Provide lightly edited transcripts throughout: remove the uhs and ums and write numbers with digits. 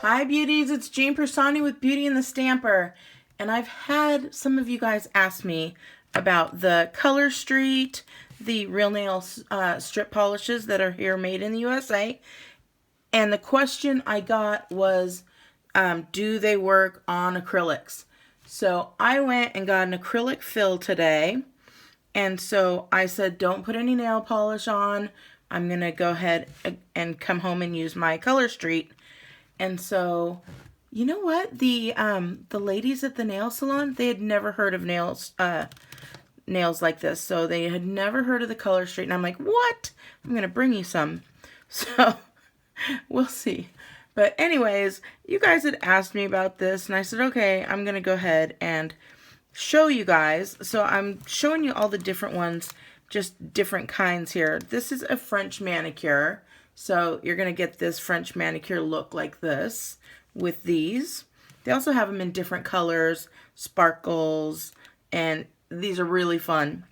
Hi beauties, it's Jane Piersanti with Beauty and the Stamper, and I've had some of you guys ask me about the ColorSTREET, the real nail strip polishes that are here made in the USA, and the question I got was, do they work on acrylics? So I went and got an acrylic fill today, and so I said don't put any nail polish on. I'm going to go ahead and come home and use my ColorSTREET. And so, you know what? The ladies at the nail salon, they had never heard of nails like this. So they had never heard of the ColorSTREET. And I'm like, what? I'm going to bring you some. So we'll see. But anyways, you guys had asked me about this. And I said, okay, I'm going to go ahead and show you guys. So I'm showing you all the different ones, just different kinds here. This is a French manicure. So you're going to get this French manicure look like this with these. They also have them in different colors, sparkles, and these are really fun.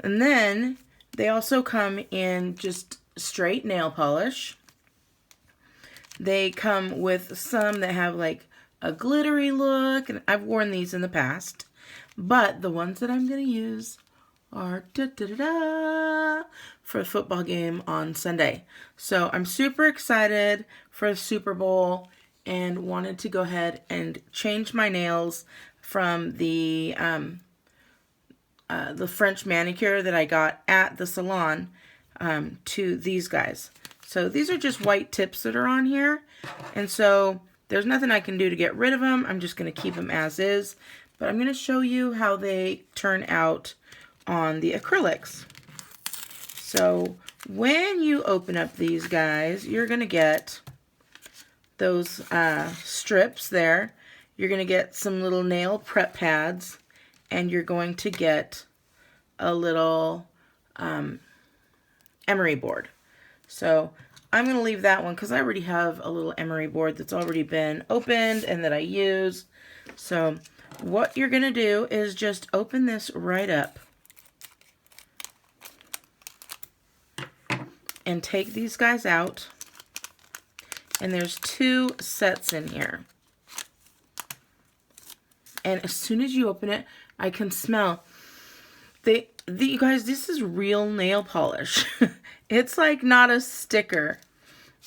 And then they also come in just straight nail polish. They come with some that have like a glittery look, and I've worn these in the past. But the ones that I'm going to use are for a football game on Sunday. So I'm super excited for the Super Bowl and wanted to go ahead and change my nails from the French manicure that I got at the salon to these guys. So these are just white tips that are on here, and so there's nothing I can do to get rid of them. I'm just going to keep them as is, but I'm going to show you how they turn out on the acrylics. So when you open up these guys, you're going to get those strips there. You're going to get some little nail prep pads, and you're going to get a little emery board. So I'm going to leave that one because I already have a little emery board that's already been opened and that I use. So what you're going to do is just open this right up and take these guys out. And there's 2 sets in here. And as soon as you open it, I can smell. You guys, this is real nail polish. It's like not a sticker.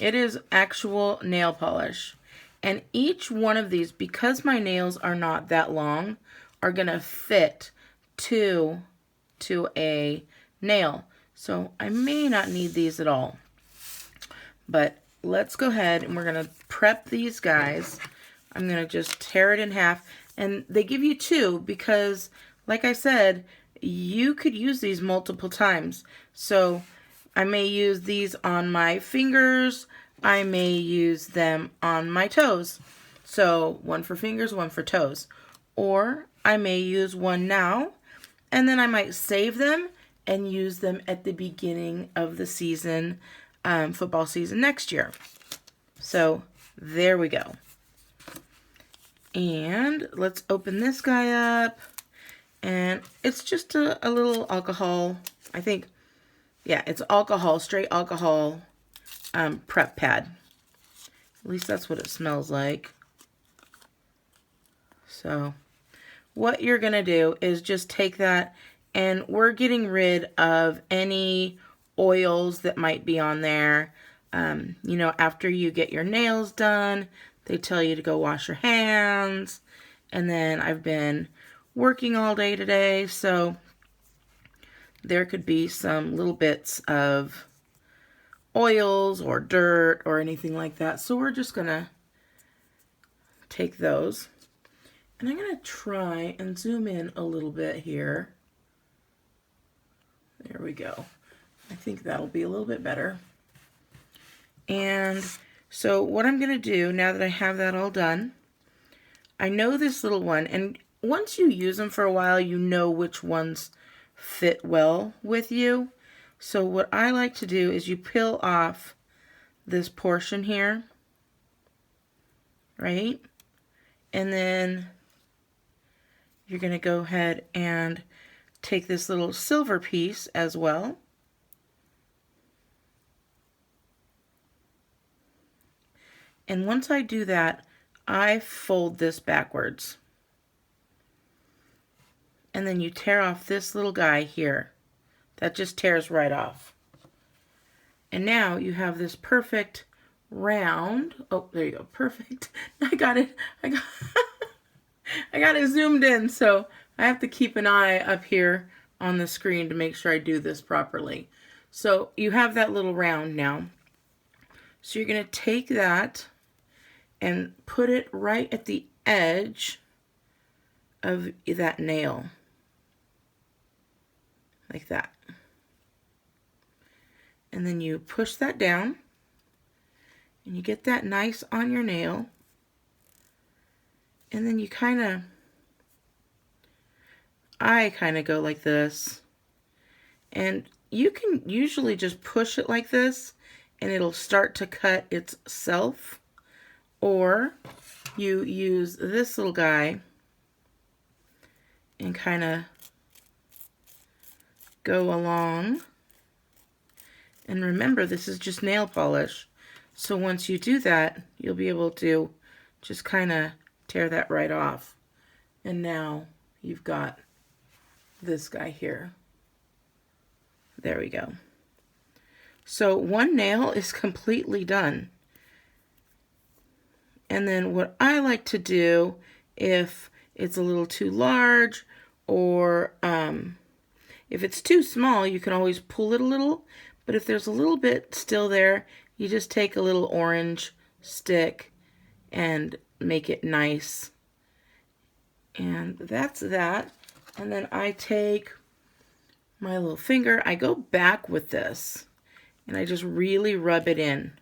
It is actual nail polish. And each one of these, because my nails are not that long, are going to fit to a nail. So I may not need these at all. But let's go ahead and we're going to prep these guys. I'm going to just tear it in half. And they give you 2 because, like I said, you could use these multiple times. So I may use these on my fingers. I may use them on my toes. So one for fingers, one for toes. Or I may use one now, and then I might save them and use them at the beginning of the season, football season next year. So there we go. And let's open this guy up. And it's just a little alcohol, I think, yeah, it's alcohol, straight alcohol prep pad. At least that's what it smells like. So what you're going to do is just take that, and we're getting rid of any oils that might be on there. You know, after you get your nails done, they tell you to go wash your hands. And then I've been working all day today, so there could be some little bits of oils or dirt or anything like that. So we're just going to take those. And I'm going to try and zoom in a little bit here. There we go. I think that'll be a little bit better. And so what I'm going to do now that I have that all done, I know this little one, and once you use them for a while, you know which ones fit well with you. So what I like to do is you peel off this portion here, right? And then you're going to go ahead and take this little silver piece as well. And once I do that, I fold this backwards. And then you tear off this little guy here. That just tears right off. And now you have this perfect round. Oh, there you go. Perfect. I got it. I got it zoomed in, so I have to keep an eye up here on the screen to make sure I do this properly. So you have that little round now. So you're going to take that and put it right at the edge of that nail. Like that. And then you push that down and you get that nice on your nail. And then you I kind of go like this. And you can usually just push it like this and it'll start to cut itself. Or you use this little guy and kind of go along. And remember, this is just nail polish. So once you do that, you'll be able to just kind of tear that right off. And now you've got this guy here. There we go. So one nail is completely done. And then what I like to do, if it's a little too large or if it's too small, you can always pull it a little. But if there's a little bit still there, you just take a little orange stick and make it nice. And that's that. And then I take my little finger, I go back with this, and I just really rub it in.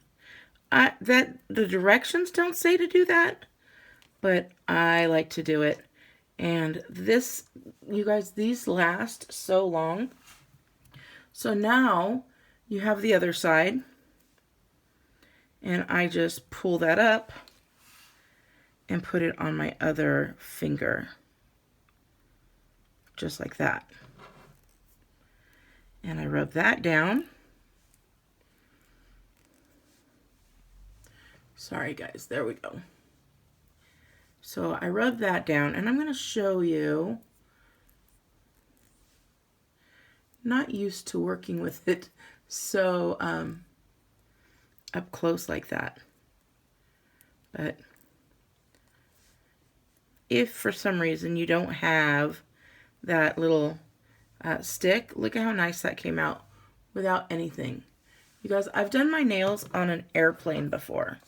The directions don't say to do that, but I like to do it. And this, you guys, these last so long. So now you have the other side, and I just pull that up and put it on my other finger, just like that. And I rub that down. Sorry guys, there we go. So I rub that down, and I'm going to show you. Not used to working with it so up close like that. But if for some reason you don't have that little stick, look at how nice that came out without anything. You guys, I've done my nails on an airplane before.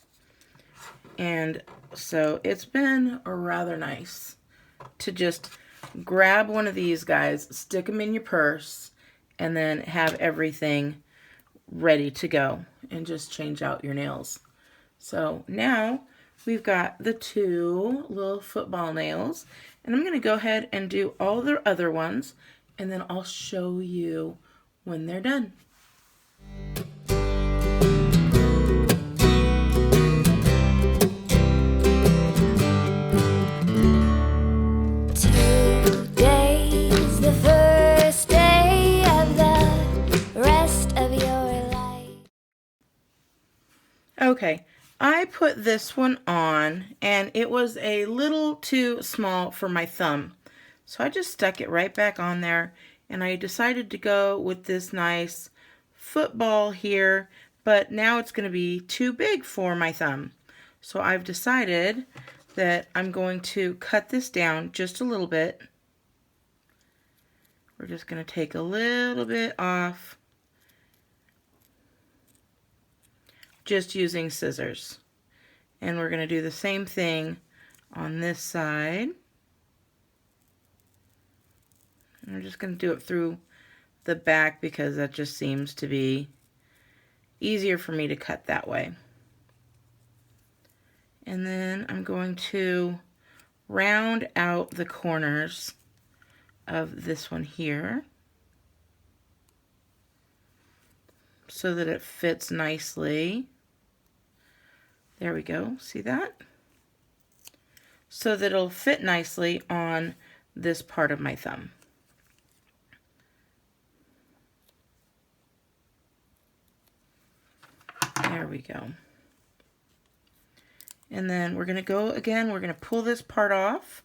And so it's been rather nice to just grab one of these guys, stick them in your purse, and then have everything ready to go and just change out your nails. So now we've got the two little football nails, and I'm going to go ahead and do all the other ones, and then I'll show you when they're done. Today's the first day of the rest of your life. Okay, I put this one on, and it was a little too small for my thumb. So I just stuck it right back on there, and I decided to go with this nice football here, but now it's going to be too big for my thumb. So I've decided that I'm going to cut this down just a little bit. We're just going to take a little bit off, just using scissors. And we're going to do the same thing on this side. And we're just going to do it through the back because that just seems to be easier for me to cut that way. And then I'm going to round out the corners of this one here so that it fits nicely. There we go, see that? So that it'll fit nicely on this part of my thumb. There we go. And then we're going to go again, we're going to pull this part off.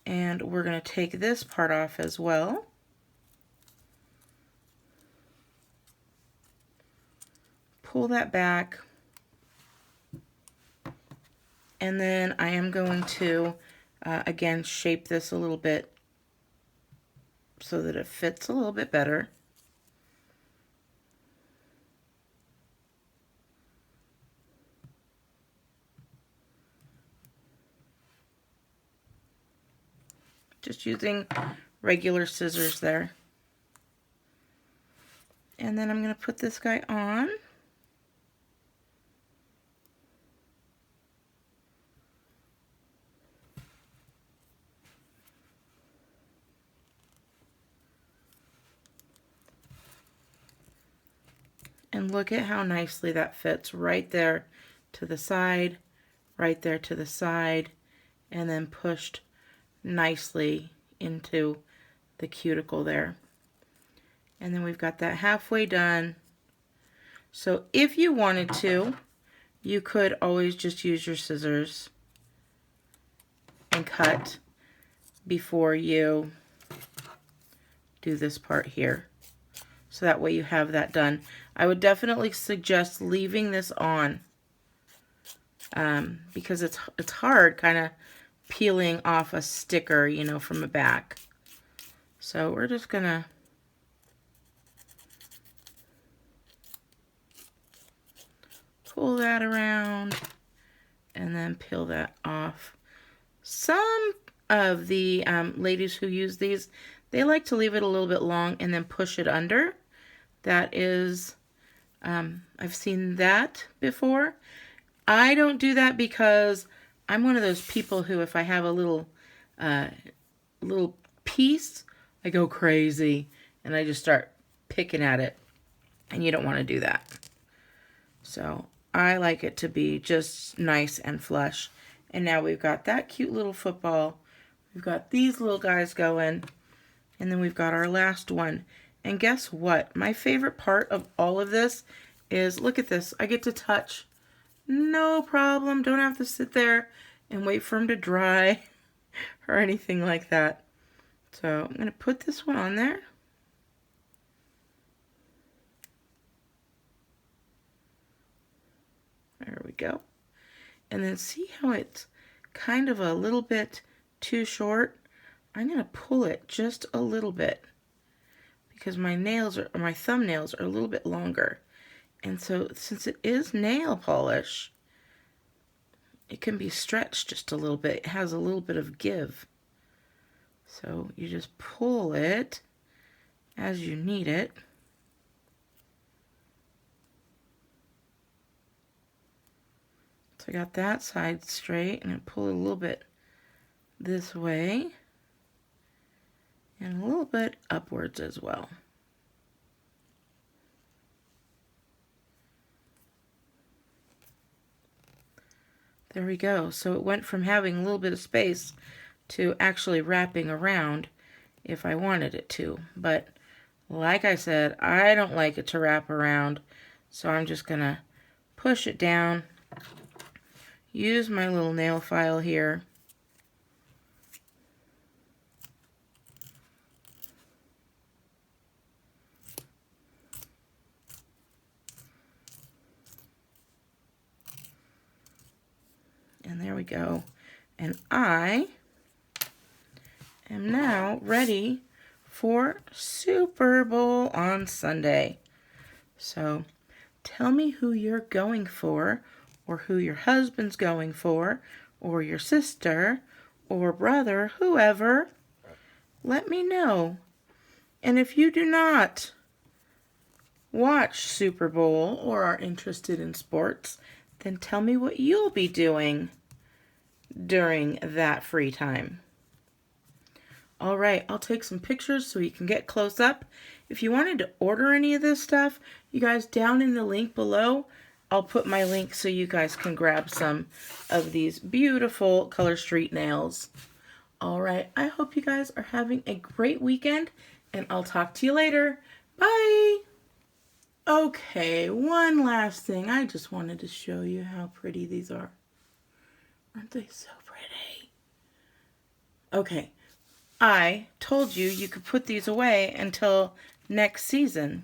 And we're going to take this part off as well. Pull that back. And then I am going to, again, shape this a little bit so that it fits a little bit better. Just using regular scissors there. And then I'm going to put this guy on. And look at how nicely that fits right there to the side, right there to the side, and then pushed nicely into the cuticle there. And then we've got that halfway done. So if you wanted to, you could always just use your scissors and cut before you do this part here. So that way you have that done. I would definitely suggest leaving this on because it's hard kind of peeling off a sticker, you know, from the back. So we're just gonna pull that around and then peel that off. Some of the ladies who use these, they like to leave it a little bit long and then push it under. That is, I've seen that before. I don't do that because I'm one of those people who, if I have a little piece, I go crazy and I just start picking at it, and you don't want to do that. So I like it to be just nice and flush. And now we've got that cute little football. We've got these little guys going, and then we've got our last one. And guess what? My favorite part of all of this is, look at this. I get to touch. No problem. Don't have to sit there and wait for them to dry or anything like that. So I'm going to put this one on there. There we go. And then see how it's kind of a little bit too short? I'm going to pull it just a little bit because my nails or my thumbnails are a little bit longer. And so since it is nail polish, it can be stretched just a little bit. It has a little bit of give. So you just pull it as you need it. So I got that side straight, and I pull it a little bit this way and a little bit upwards as well. There we go. So it went from having a little bit of space to actually wrapping around if I wanted it to. But like I said, I don't like it to wrap around, so I'm just going to push it down, use my little nail file here, and there we go. And I am now ready for Super Bowl on Sunday. So tell me who you're going for, or who your husband's going for, or your sister, or brother, whoever. Let me know. And if you do not watch Super Bowl or are interested in sports, then tell me what you'll be doing during that free time. All right, I'll take some pictures so you can get close up. If you wanted to order any of this stuff, you guys, down in the link below, I'll put my link so you guys can grab some of these beautiful ColorSTREET nails. All right, I hope you guys are having a great weekend, and I'll talk to you later. Bye! Okay, one last thing. I just wanted to show you how pretty these are. Aren't they so pretty? Okay, I told you you could put these away until next season.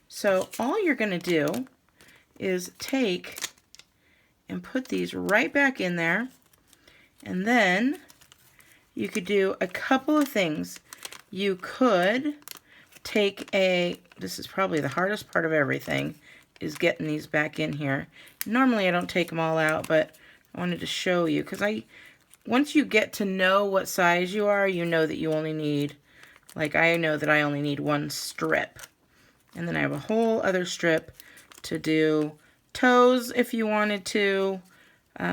So all you're going to do is take and put these right back in there, and then you could do a couple of things. You could take this is probably the hardest part of everything, is getting these back in here. Normally I don't take them all out, but I wanted to show you, because once you get to know what size you are, you know that you only need, like I know that I only need one strip. And then I have a whole other strip to do toes if you wanted to.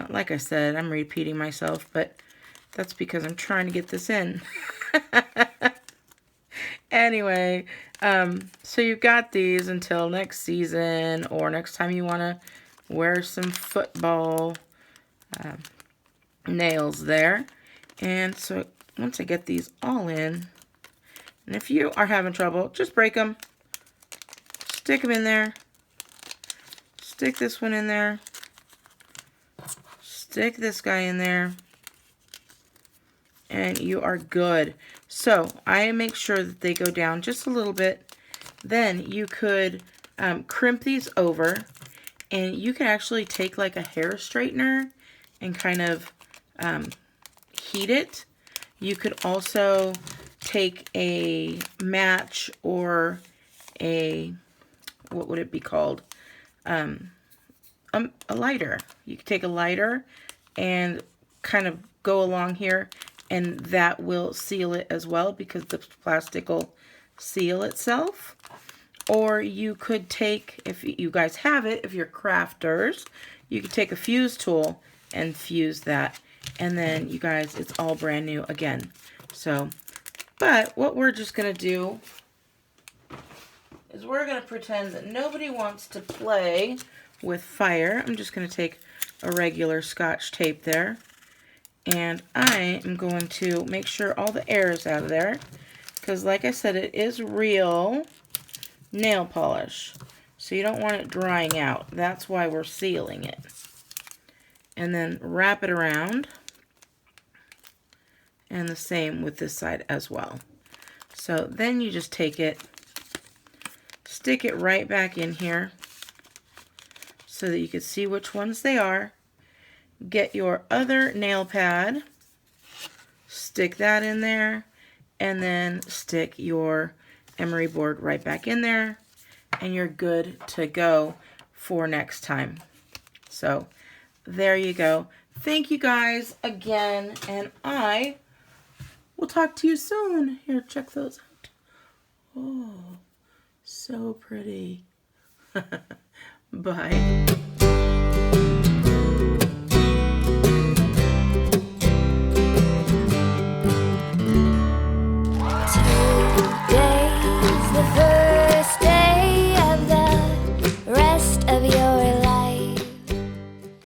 Like I said, I'm repeating myself, but that's because I'm trying to get this in. Anyway, so you've got these until next season, or next time you want to wear some football nails there. And so once I get these all in, and if you are having trouble, just break them. Stick them in there. Stick this one in there. Stick this guy in there. And you are good. So I make sure that they go down just a little bit. Then you could crimp these over, and you can actually take like a hair straightener and kind of heat it. You could also take a match or a, what would it be called? A lighter. You could take a lighter and kind of go along here, and that will seal it as well, because the plastic will seal itself. Or you could take, if you guys have it, if you're crafters, you could take a fuse tool and fuse that, and then you guys, it's all brand new again. So, but what we're just gonna do is we're gonna pretend that nobody wants to play with fire. I'm just gonna take a regular Scotch tape there, and I am going to make sure all the air is out of there, because like I said, it is real nail polish, so you don't want it drying out. That's why we're sealing it. And then wrap it around, and the same with this side as well. So then you just take it, stick it right back in here so that you can see which ones they are. Get your other nail pad, stick that in there, and then stick your emery board right back in there, and you're good to go for next time. So there you go. Thank you guys again, and I will talk to you soon. Here, check those out. Oh, so pretty. Bye.